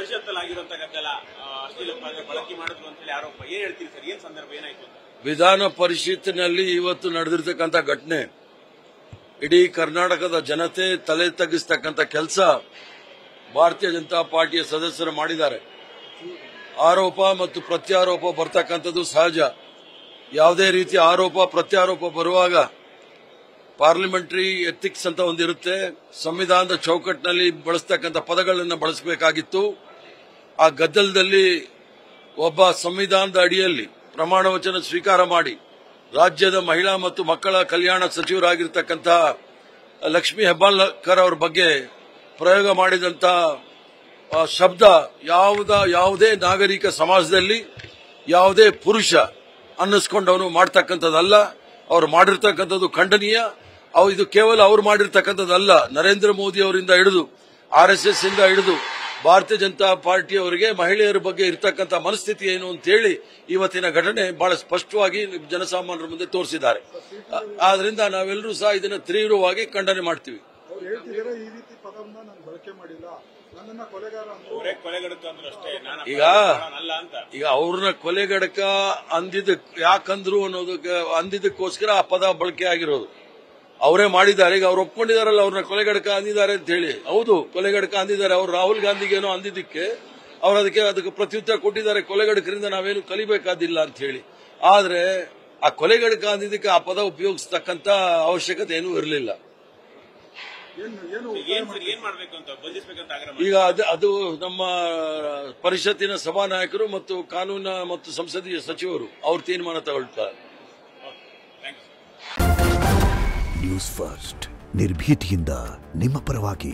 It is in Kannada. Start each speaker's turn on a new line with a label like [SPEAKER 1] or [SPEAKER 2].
[SPEAKER 1] ಪರಿಷತ್ತಲ್ಲಾಗಿರುವಂತಕ್ಕಂತೆಲ್ಲ ಅಶ್ಲೀಲ ಬಳಕೆ ಮಾಡಿದ್ರು ಅಂತ ಹೇಳಿ ಆರೋಪ. ಏನ್ ಹೇಳ್ತೀರಿ ಸರ್? ಏನ್ ಸಂದರ್ಭ ಏನಾಯ್ತು?
[SPEAKER 2] ವಿಧಾನ ಪರಿಷತ್ತಿನಲ್ಲಿ ಇವತ್ತು ನಡೆದಿರ್ತಕ್ಕಂಥ ಘಟನೆ ಇಡೀ ಕರ್ನಾಟಕದ ಜನತೆ ತಲೆ ತಗ್ಗಿಸ್ತಕ್ಕಂಥ ಕೆಲಸ ಭಾರತೀಯ ಜನತಾ ಪಾರ್ಟಿಯ ಸದಸ್ಯರು ಮಾಡಿದ್ದಾರೆ. ಆರೋಪ ಮತ್ತು ಪ್ರತ್ಯಾರೋಪ ಬರ್ತಕ್ಕಂಥದ್ದು ಸಹಜ. ಯಾವುದೇ ರೀತಿಯ ಆರೋಪ ಪ್ರತ್ಯಾರೋಪ ಬರುವಾಗ ಪಾರ್ಲಿಮೆಂಟರಿ ಎಥಿಕ್ಸ್ ಅಂತ ಒಂದಿರುತ್ತೆ. ಸಂವಿಧಾನದ ಚೌಕಟ್ಟಿನಲ್ಲಿ ಬಳಸ್ತಕ್ಕಂಥ ಪದಗಳನ್ನು ಬಳಸಬೇಕಾಗಿತ್ತು. ಆ ಗದ್ದಲದಲ್ಲಿ ಒಬ್ಬ ಸಂವಿಧಾನದ ಅಡಿಯಲ್ಲಿ ಪ್ರಮಾಣ ವಚನ ಸ್ವೀಕಾರ ಮಾಡಿ ರಾಜ್ಯದ ಮಹಿಳಾ ಮತ್ತು ಮಕ್ಕಳ ಕಲ್ಯಾಣ ಸಚಿವರಾಗಿರ್ತಕ್ಕಂಥ ಲಕ್ಷ್ಮೀ ಹೆಬ್ಬಾಳ್ಕರ್ ಅವರ ಬಗ್ಗೆ ಪ್ರಯೋಗ ಮಾಡಿದಂಥ ಶಬ್ದ ಯಾವುದೇ ನಾಗರಿಕ ಸಮಾಜದಲ್ಲಿ ಯಾವುದೇ ಪುರುಷ ಅನ್ನಿಸ್ಕೊಂಡವನು ಮಾಡ್ತಕ್ಕಂಥದ್ದಲ್ಲ. ಅವ್ರು ಮಾಡಿರ್ತಕ್ಕಂಥದ್ದು ಖಂಡನೀಯ. ಇದು ಕೇವಲ ಅವ್ರು ಮಾಡಿರ್ತಕ್ಕಂಥದ್ದಲ್ಲ. ನರೇಂದ್ರ ಮೋದಿ ಅವರಿಂದ ಹಿಡಿದು RSS ಇಂದ ಹಿಡಿದು ಭಾರತೀಯ ಜನತಾ ಪಾರ್ಟಿಯವರಿಗೆ ಮಹಿಳೆಯರ ಬಗ್ಗೆ ಇರತಕ್ಕಂಥ ಮನಸ್ಥಿತಿ ಏನು ಅಂತೇಳಿ ಇವತ್ತಿನ ಘಟನೆ ಬಹಳ ಸ್ಪಷ್ಟವಾಗಿ ಜನಸಾಮಾನ್ಯರ ಮುಂದೆ ತೋರಿಸಿದ್ದಾರೆ. ಆದ್ರಿಂದ ನಾವೆಲ್ಲರೂ ಸಹ ಇದನ್ನು ತೀವ್ರವಾಗಿ ಖಂಡನೆ ಮಾಡ್ತೀವಿ. ಈಗ ಅವ್ರನ್ನ ಕೊಲೆಗಡಕ ಯಾಕಂದ್ರು ಅನ್ನೋದಕ್ಕೆ ಅಂದಿದ್ದಕ್ಕೋಸ್ಕರ ಆ ಪದ ಬಳಕೆ ಆಗಿರೋದು. ಅವರೇ ಮಾಡಿದ್ದಾರೆ. ಈಗ ಅವ್ರು ಒಪ್ಕೊಂಡಿದಾರಲ್ಲ ಅವ್ರನ್ನ ಕೊಲೆಗಡಕ ಅಂದಿದ್ದಾರೆ ಅಂತ ಹೇಳಿ. ಹೌದು, ಕೊಲೆಗಡಕ ಅಂದಿದ್ದಾರೆ. ಅವ್ರು ರಾಹುಲ್ ಗಾಂಧಿಗೇನೋ ಅಂದಿದ್ದಕ್ಕೆ ಅವ್ರು ಅದಕ್ಕೆ ಪ್ರತ್ಯುತ್ತರ ಕೊಟ್ಟಿದ್ದಾರೆ. ಕೊಲೆಗಡಕರಿಂದ ನಾವೇನು ಕಲಿಬೇಕಾದಿಲ್ಲ ಅಂತ ಹೇಳಿ. ಆದ್ರೆ ಆ ಕೊಲೆಗಡಕ ಅಂದಿದ್ದಕ್ಕೆ ಆ ಪದ ಉಪಯೋಗಿಸತಕ್ಕಂತ ಅವಶ್ಯಕತೆ ಏನೂ ಇರಲಿಲ್ಲ. ಈಗ ಅದು ನಮ್ಮ ಪರಿಷತ್ತಿನ ಸಭಾನಾಯಕರು ಮತ್ತು ಕಾನೂನು ಮತ್ತು ಸಂಸದೀಯ ಸಚಿವರು ಅವ್ರ ತೀರ್ಮಾನ ತಗೊಳ್ತಾರೆ.
[SPEAKER 3] ನ್ಯೂಸ್ ಫಸ್ಟ್ ನಿರ್ಭೀತಿಯಿಂದ ನಿಮ್ಮ ಪರವಾಗಿ.